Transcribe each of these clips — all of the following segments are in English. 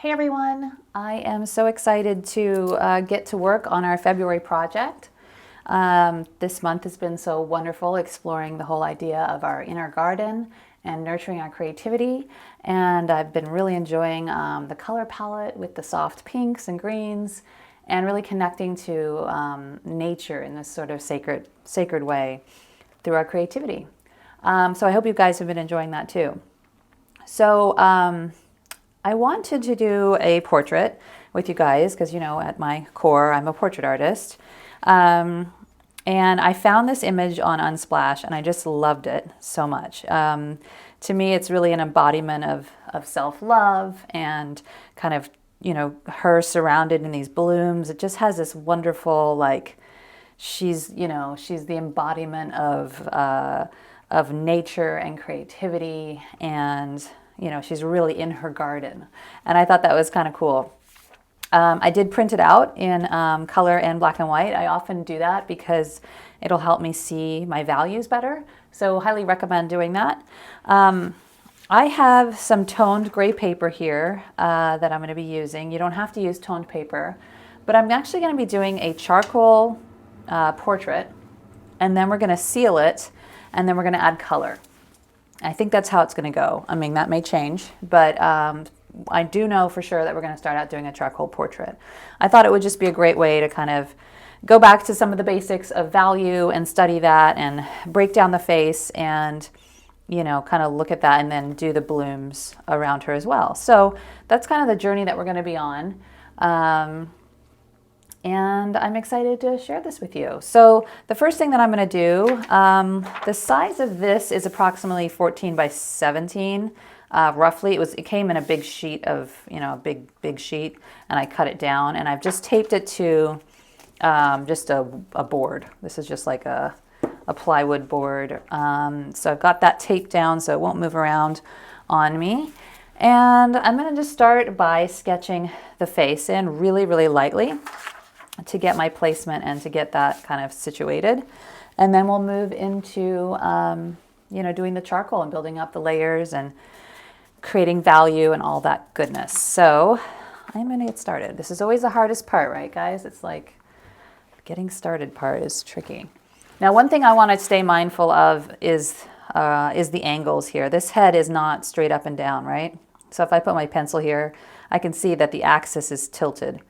Hey everyone, I am so excited to get to work on our February project. This month has been so wonderful exploring the whole idea of our inner garden and nurturing our creativity. And I've been really enjoying the color palette with the soft pinks and greens and really connecting to nature in this sort of sacred way through our creativity. So I hope you guys have been enjoying that too. So I wanted to do a portrait with you guys because, you know, at my core, I'm a portrait artist. And I found this image on Unsplash and I just loved it so much. To me, it's really an embodiment of self-love and kind of, you know, her surrounded in these blooms. It just has this wonderful, like, she's the embodiment of nature and creativity, and you know, she's really in her garden. And I thought that was kind of cool. I did print it out in color and black and white. I often do that because it'll help me see my values better. So highly recommend doing that. I have some toned gray paper here that I'm going to be using. You don't have to use toned paper, but I'm actually going to be doing a charcoal portrait, and then we're going to seal it, and then we're going to add color. I think that's how it's going to go. I mean, that may change, but I do know for sure that we're going to start out doing a charcoal portrait. I thought it would just be a great way to kind of go back to some of the basics of value and study that and break down the face and, you know, kind of look at that and then do the blooms around her as well. So that's kind of the journey that we're going to be on. And I'm excited to share this with you. So the first thing that I'm going to do, the size of this is approximately 14 by 17, roughly. It came in a big sheet of, you know, a big sheet, and I cut it down, and I've just taped it to just a board. This is just like a plywood board. So I've got that taped down so it won't move around on me. And I'm going to just start by sketching the face in really, really lightly to get my placement and to get that kind of situated. And then we'll move into, you know, doing the charcoal and building up the layers and creating value and all that goodness. So I'm going to get started. This is always the hardest part, right, guys? It's like getting started part is tricky. Now, one thing I want to stay mindful of is the angles here. This head is not straight up and down, right? So if I put my pencil here, I can see that the axis is tilted.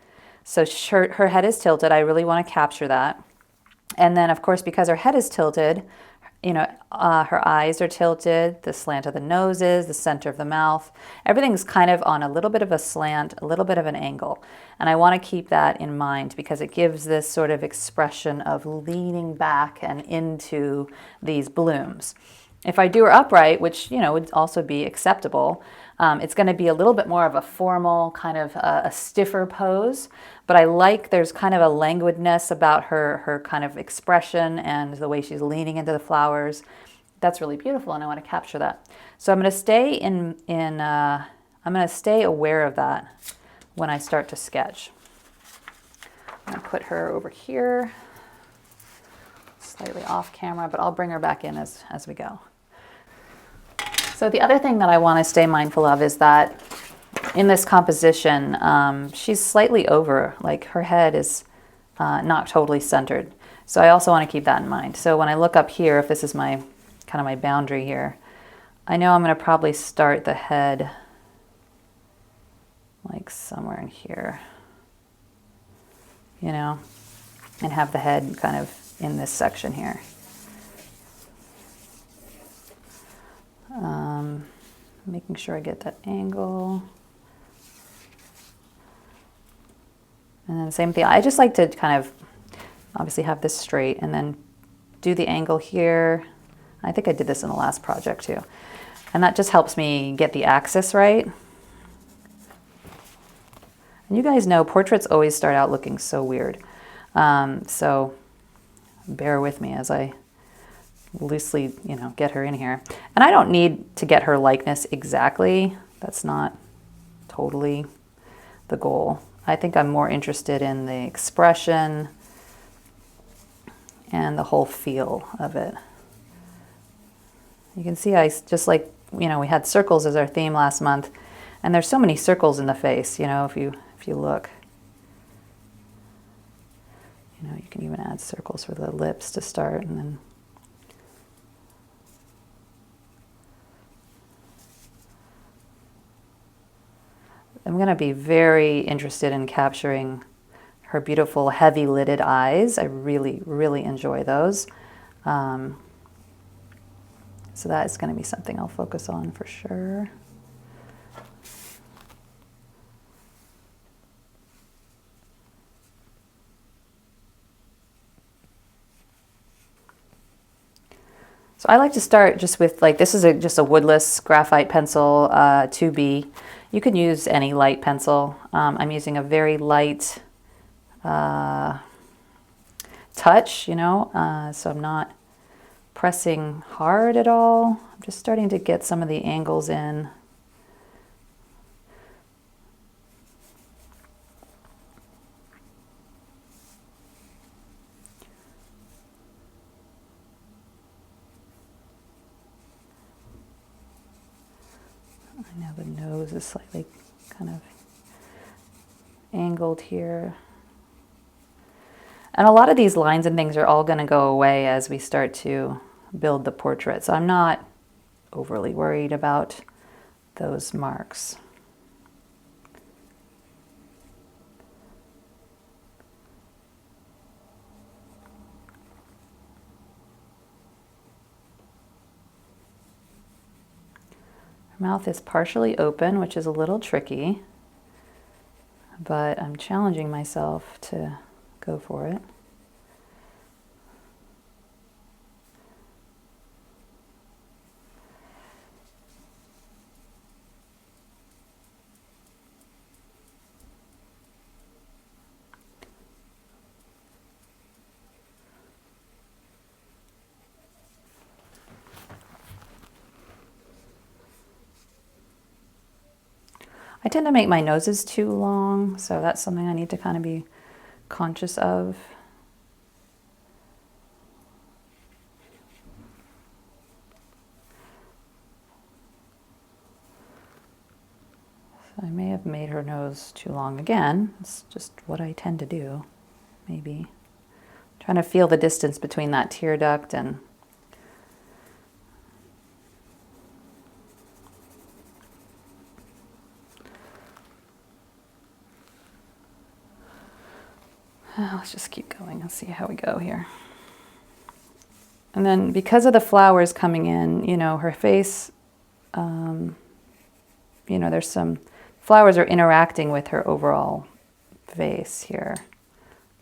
So her head is tilted. I really want to capture that. And then, of course, because her head is tilted, you know, her eyes are tilted, the slant of the nose is, the center of the mouth. Everything's kind of on a little bit of a slant, a little bit of an angle. And I want to keep that in mind because it gives this sort of expression of leaning back and into these blooms. If I do her upright, which, you know, would also be acceptable, it's going to be a little bit more of a formal, kind of a stiffer pose. But I like there's kind of a languidness about her kind of expression and the way she's leaning into the flowers. That's really beautiful, and I want to capture that. So I'm going to stay I'm going to stay aware of that when I start to sketch. I'm going to put her over here, slightly off camera, but I'll bring her back in as we go. So the other thing that I want to stay mindful of is that in this composition, she's slightly over, like her head is not totally centered. So I also want to keep that in mind. So when I look up here, if this is my kind of my boundary here, I know I'm going to probably start the head like somewhere in here, you know, and have the head kind of in this section here. Making sure I get that angle. And then same thing, I just like to kind of obviously have this straight and then do the angle here. I think I did this in the last project too. And that just helps me get the axis right. And you guys know portraits always start out looking so weird. So bear with me as I loosely, you know, get her in here. And I don't need to get her likeness exactly. That's not totally the goal. I think I'm more interested in the expression and the whole feel of it. You can see I just like, you know, we had circles as our theme last month, And there's so many circles in the face, you know, if you look. You know, you can even add circles for the lips to start, and then I'm going to be very interested in capturing her beautiful heavy lidded eyes. I really, really enjoy those. So that is going to be something I'll focus on for sure. So I like to start just with, like, this is just a woodless graphite pencil, 2B. You can use any light pencil. I'm using a very light touch, you know, so I'm not pressing hard at all. I'm just starting to get some of the angles in. I know the nose is slightly kind of angled here. And a lot of these lines and things are all going to go away as we start to build the portrait. So I'm not overly worried about those marks. Her mouth is partially open, which is a little tricky, but I'm challenging myself to go for it. I tend to make my noses too long, so that's something I need to kind of be conscious of. So I may have made her nose too long again. It's just what I tend to do, maybe. Trying to feel the distance between that tear duct and let's just keep going and see how we go here. And then because of the flowers coming in, you know, her face, you know, there's some flowers are interacting with her overall face here.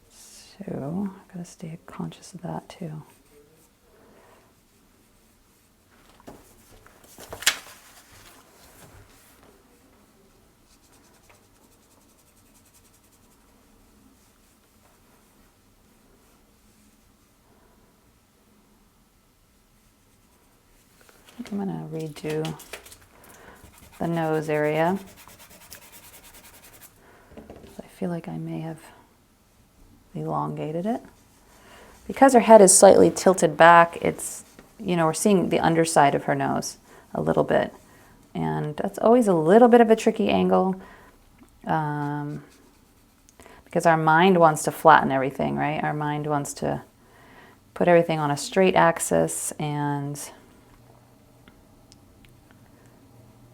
So I've got to stay conscious of that too. I'm going to redo the nose area. I feel like I may have elongated it. Because her head is slightly tilted back, it's, you know, we're seeing the underside of her nose a little bit. And that's always a little bit of a tricky angle because our mind wants to flatten everything, right? Our mind wants to put everything on a straight axis and,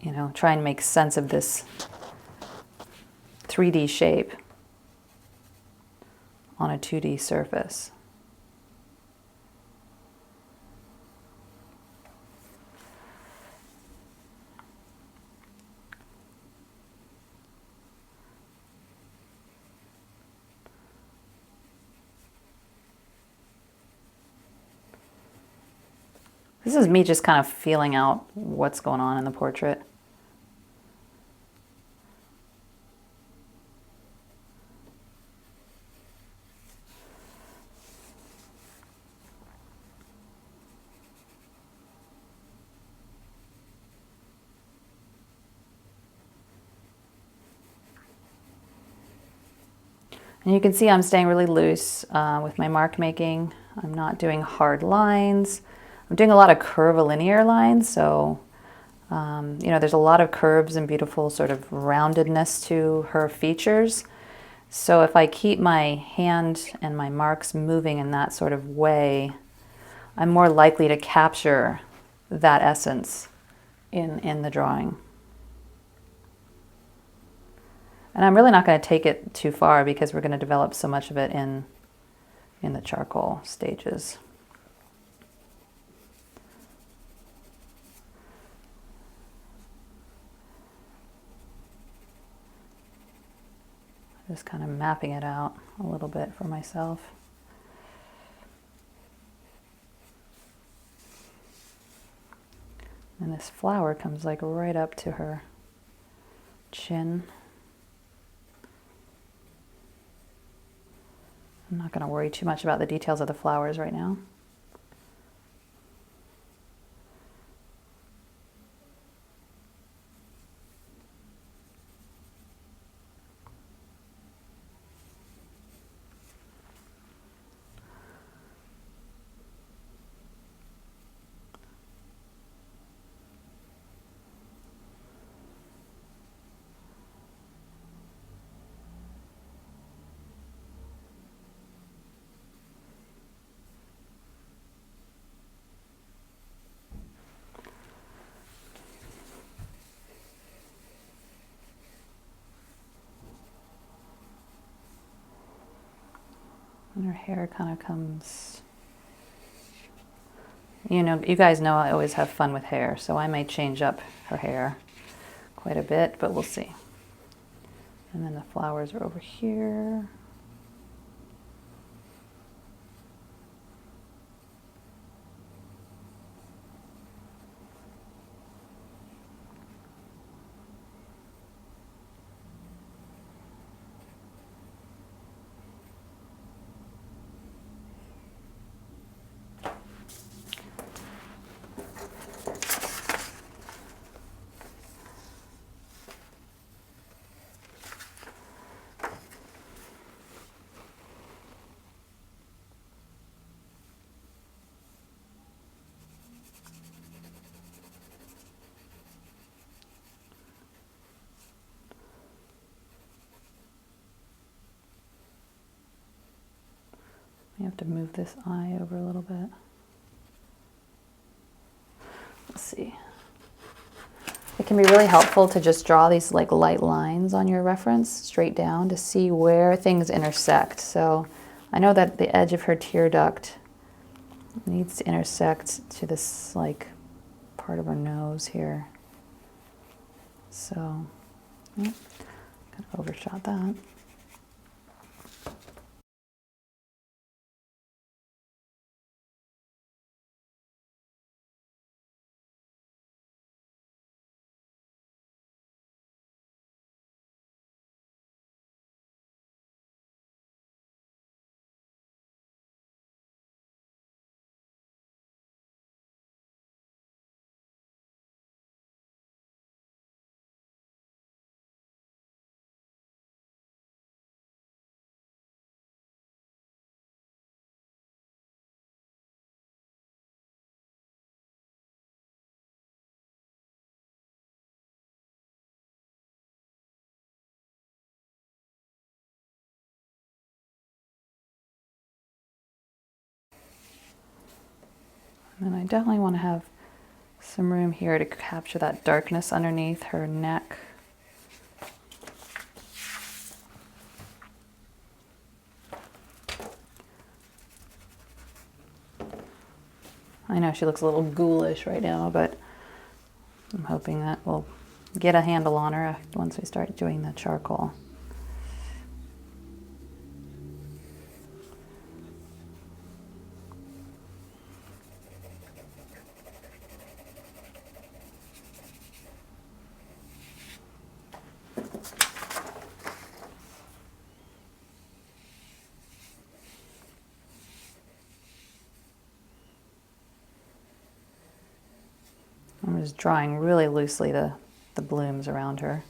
you know, try and make sense of this 3D shape on a 2D surface. This is me just kind of feeling out what's going on in the portrait. And you can see I'm staying really loose with my mark making. I'm not doing hard lines. I'm doing a lot of curvilinear lines, so You know, there's a lot of curves and beautiful sort of roundedness to her features. So if I keep my hand and my marks moving in that sort of way, I'm more likely to capture that essence in the drawing. And I'm really not going to take it too far because we're going to develop so much of it in the charcoal stages. Just kind of mapping it out a little bit for myself. And this flower comes like right up to her chin. I'm not going to worry too much about the details of the flowers right now. And her hair kind of comes, you know, you guys know I always have fun with hair, so I may change up her hair quite a bit, but we'll see. And then the flowers are over here. You have to move this eye over a little bit. Let's see. It can be really helpful to just draw these like light lines on your reference straight down to see where things intersect. So I know that the edge of her tear duct needs to intersect to this like part of her nose here. So yeah, kind of overshot that. And I definitely want to have some room here to capture that darkness underneath her neck. I know she looks a little ghoulish right now, but I'm hoping that we'll get a handle on her once we start doing the charcoal. I'm just drawing really loosely the blooms around her.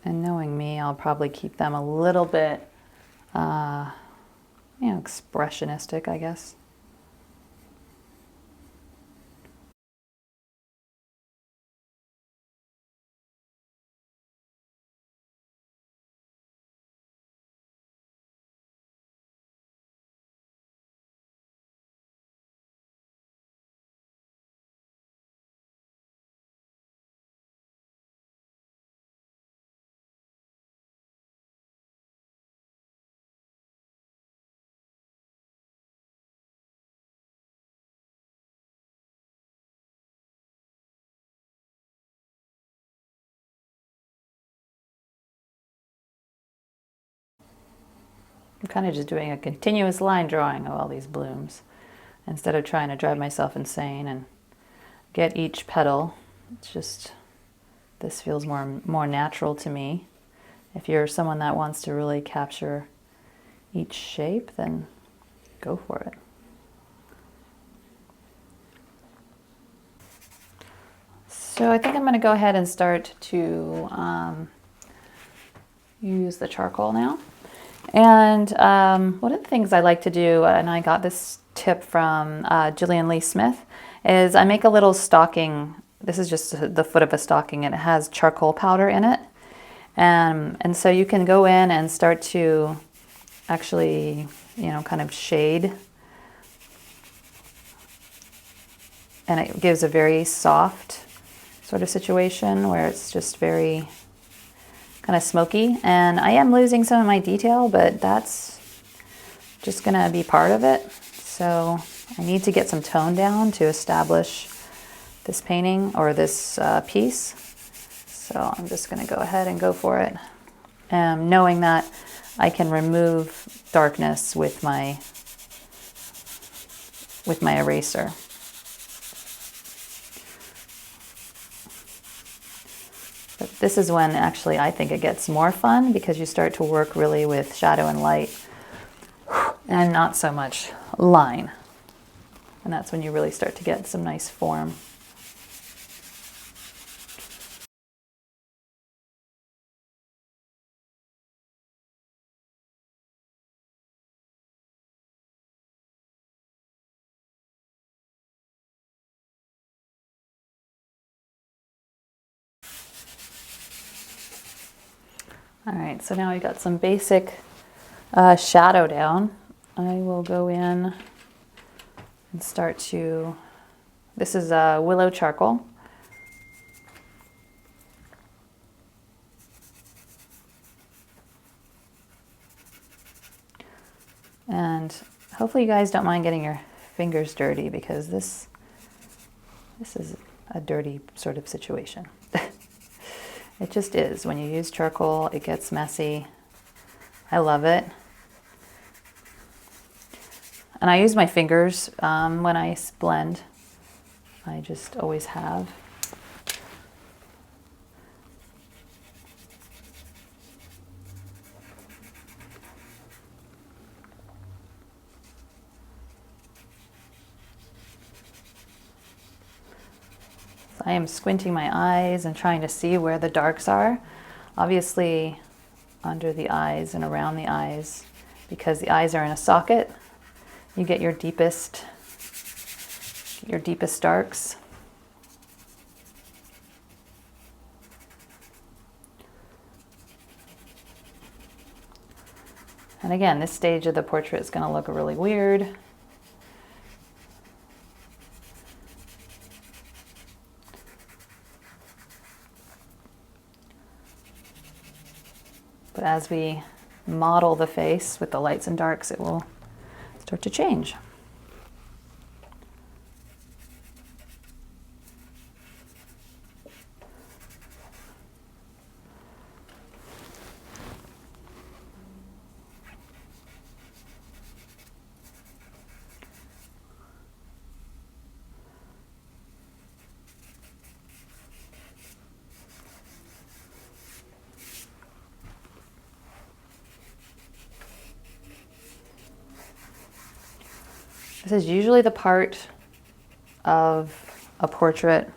And knowing me, I'll probably keep them a little bit, expressionistic, I guess. I'm kind of just doing a continuous line drawing of all these blooms instead of trying to drive myself insane and get each petal. It's just, this feels more natural to me. If you're someone that wants to really capture each shape, then go for it. So I think I'm going to go ahead and start to use the charcoal now. And one of the things I like to do, and I got this tip from Gillian Lee Smith, is I make a little stocking. This is just the foot of a stocking, and it has charcoal powder in it. And so you can go in and start to actually, kind of shade. And it gives a very soft sort of situation where it's just very kind of smoky. And I am losing some of my detail, but that's just going to be part of it. So I need to get some tone down to establish this painting or this piece. So I'm just going to go ahead and go for it, knowing that I can remove darkness with my eraser. But this is when actually I think it gets more fun, because you start to work really with shadow and light and not so much line. And that's when you really start to get some nice form. All right, so now we got some basic shadow down. I will go in and start to, this is willow charcoal. And hopefully you guys don't mind getting your fingers dirty, because this is a dirty sort of situation. It just is. When you use charcoal, it gets messy. I love it. And I use my fingers when I blend. I just always have. I am squinting my eyes and trying to see where the darks are. Obviously under the eyes and around the eyes, because the eyes are in a socket, you get your deepest darks. And again, this stage of the portrait is going to look really weird. But as we model the face with the lights and darks, it will start to change. This is usually the part of a portrait,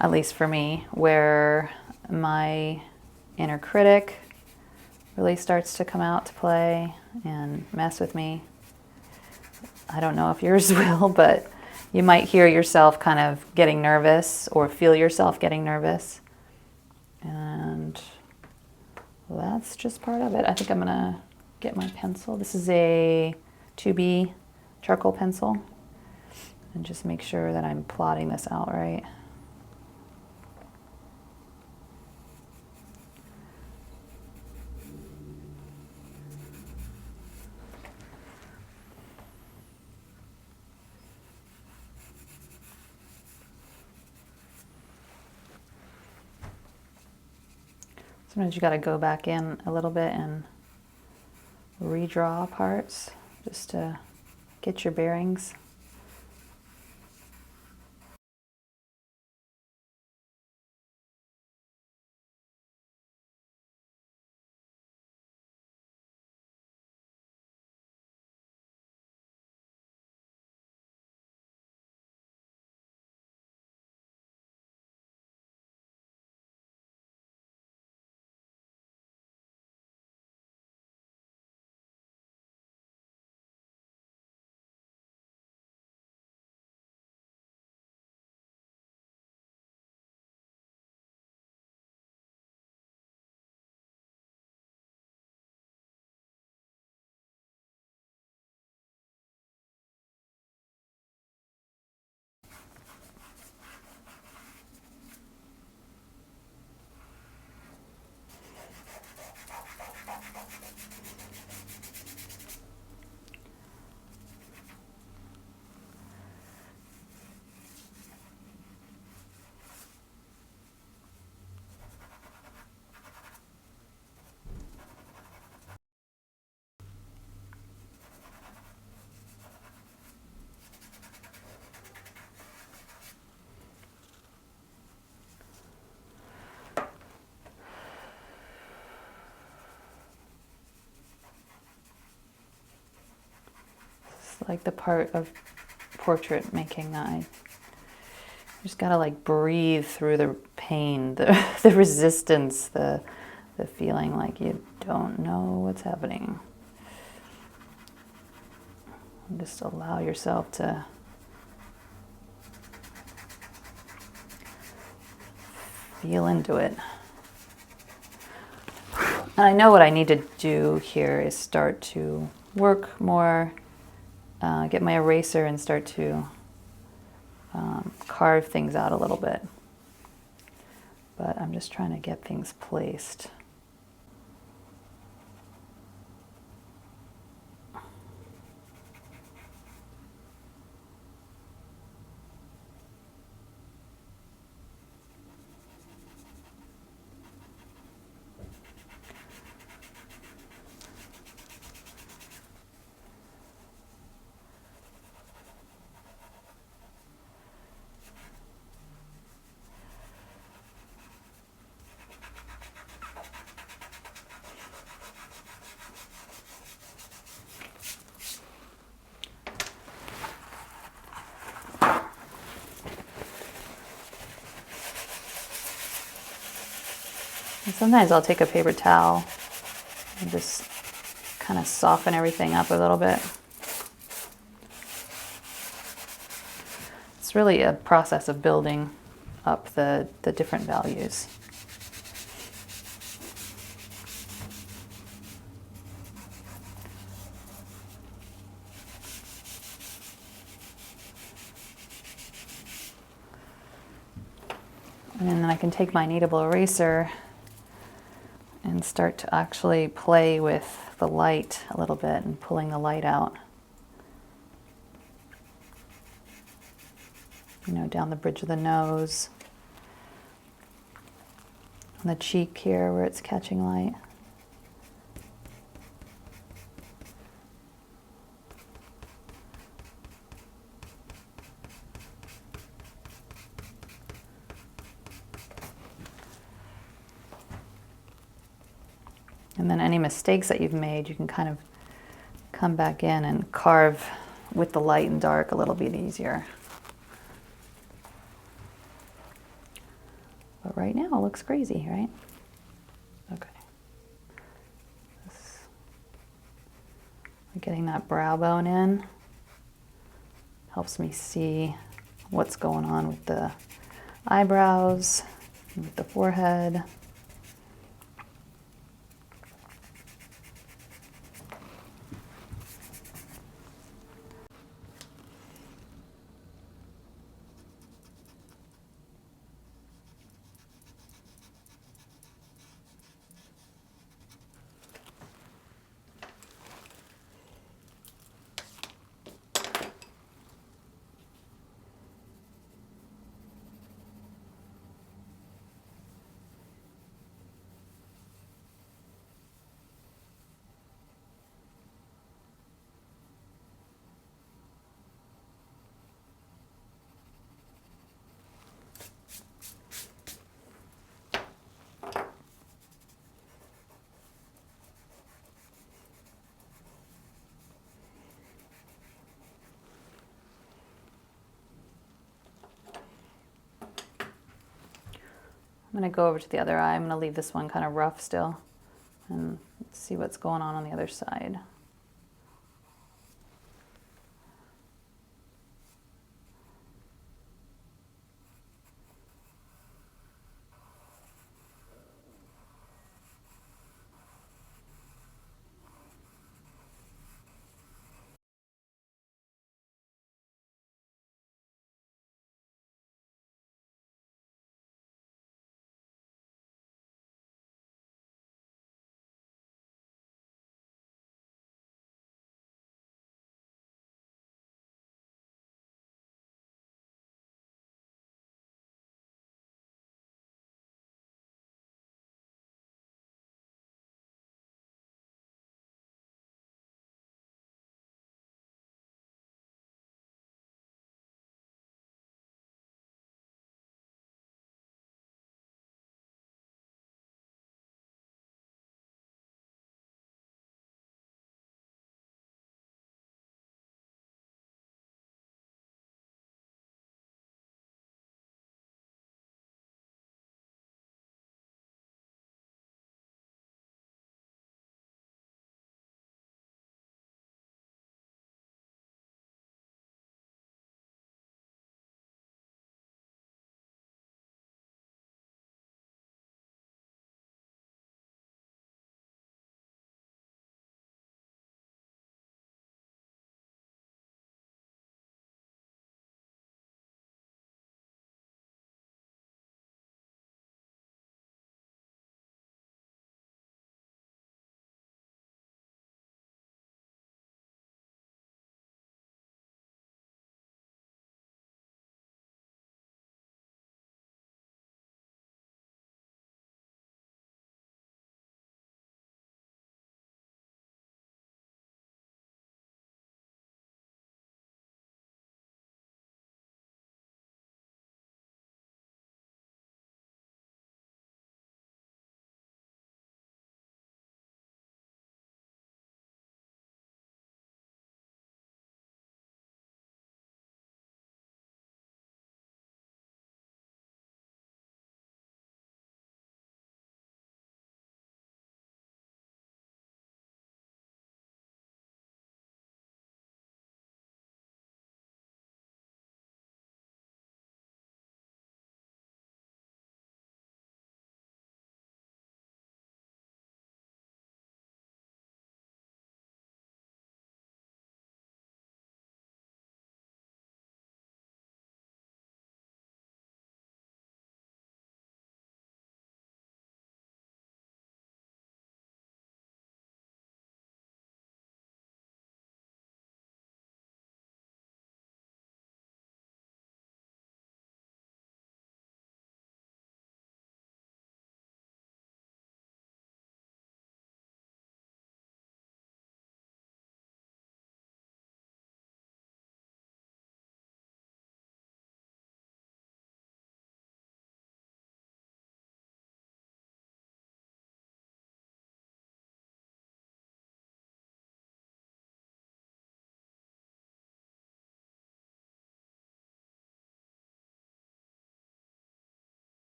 at least for me, where my inner critic really starts to come out to play and mess with me. I don't know if yours will, but you might hear yourself kind of getting nervous or feel yourself getting nervous. And that's just part of it. I think I'm gonna get my pencil. This is a 2B charcoal pencil, and just make sure that I'm plotting this out right. Sometimes you got to go back in a little bit and redraw parts just to get your bearings. Like the part of portrait making that I just gotta like breathe through the pain, the resistance, the feeling like you don't know what's happening. And just allow yourself to feel into it. And I know what I need to do here is start to work more, get my eraser and start to carve things out a little bit. But I'm just trying to get things placed. And sometimes I'll take a paper towel and just kind of soften everything up a little bit. It's really a process of building up the different values. And then I can take my kneadable eraser and start to actually play with the light a little bit and pulling the light out. You know, down the bridge of the nose, on the cheek here where it's catching light. And then any mistakes that you've made, you can kind of come back in and carve with the light and dark a little bit easier. But right now it looks crazy, right? Okay. Getting that brow bone in helps me see what's going on with the eyebrows, with the forehead. I'm going to go over to the other eye. I'm going to leave this one kind of rough still and see what's going on the other side.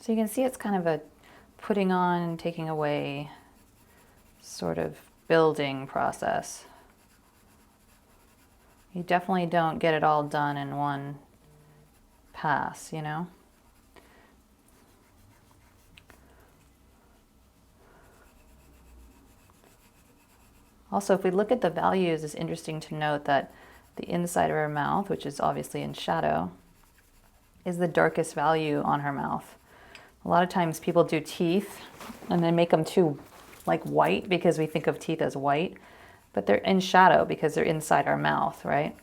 So you can see it's kind of a putting on and taking away sort of building process. You definitely don't get it all done in one pass, you know? Also, if we look at the values, it's interesting to note that the inside of her mouth, which is obviously in shadow, is the darkest value on her mouth. A lot of times people do teeth and they make them too like white because we think of teeth as white, but they're in shadow because they're inside our mouth, right?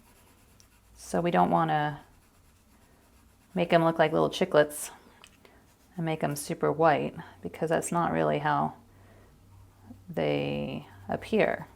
So we don't want to make them look like little chiclets and make them super white because that's not really how they appear.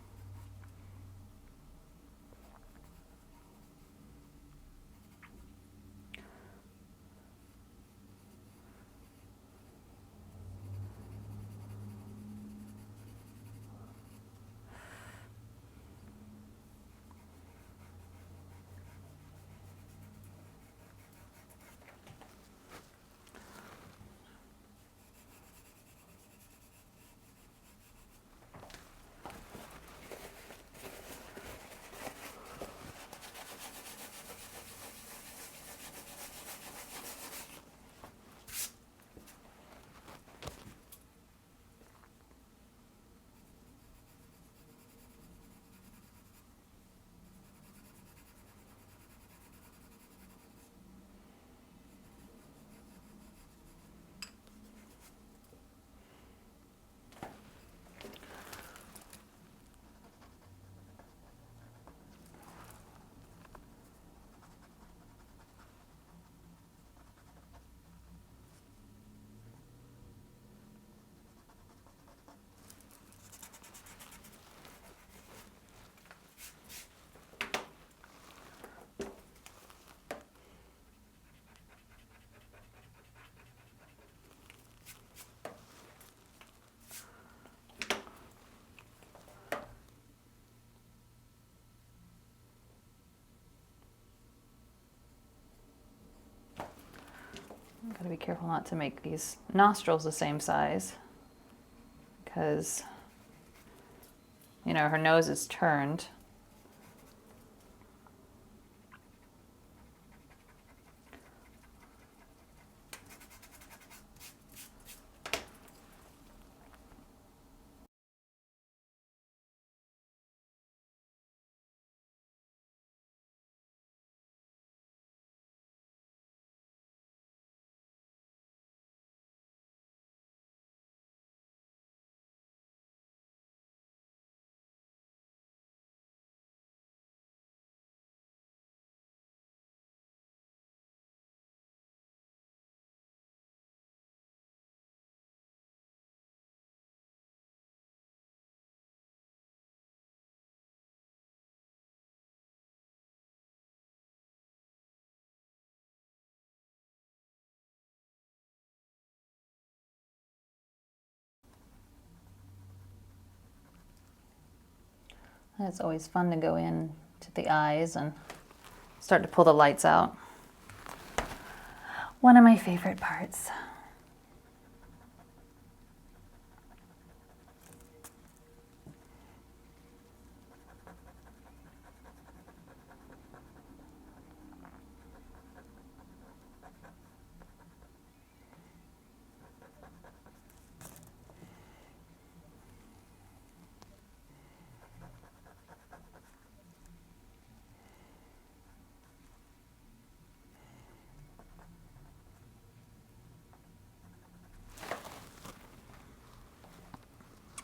Gotta be careful not to make these nostrils the same size because, you know, her nose is turned. It's always fun to go in to the eyes and start to pull the lights out. One of my favorite parts.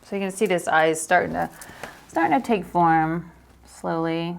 So you can see this eye is starting to take form slowly.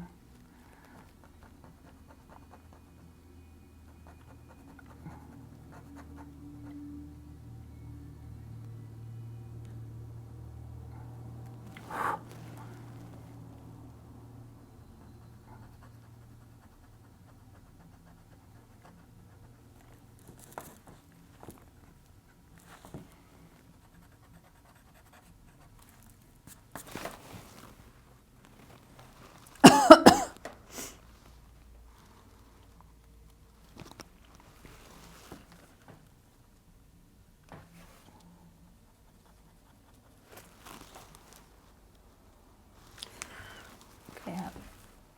Okay, I have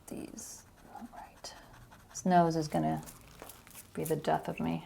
these. All right. This nose is gonna be the death of me.